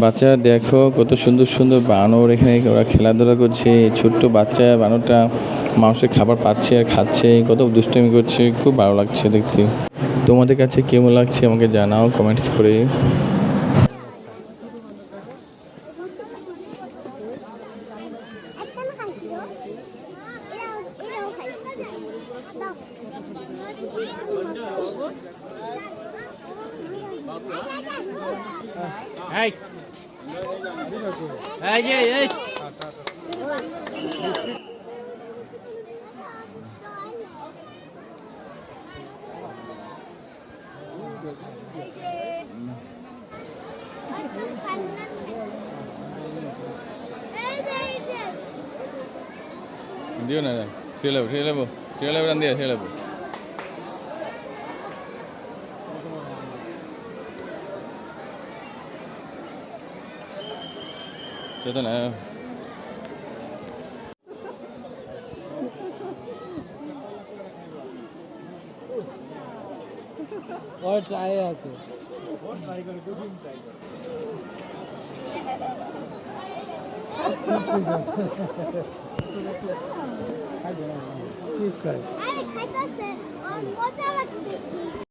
বাচ্চারা দেখো কত সুন্দর সুন্দর বানর, এখানে ওরা খেলাধুলা করছে। ছোট্ট বাচ্চা বানরটা মানুষের খাবার পাচ্ছে আর খাচ্ছে, কত দুষ্টামি করছে, খুব ভালো লাগছে দেখতে। তোমাদের কাছে কেমন লাগছে আমাকে জানাও কমেন্টস করে। এই এই এই দিও না, ছেড়ে লেবো রান দিয়ে ছেড়ে লেবো। সেটা না ওর চাই আছে আরে খাইতেছে মজা লাগছে।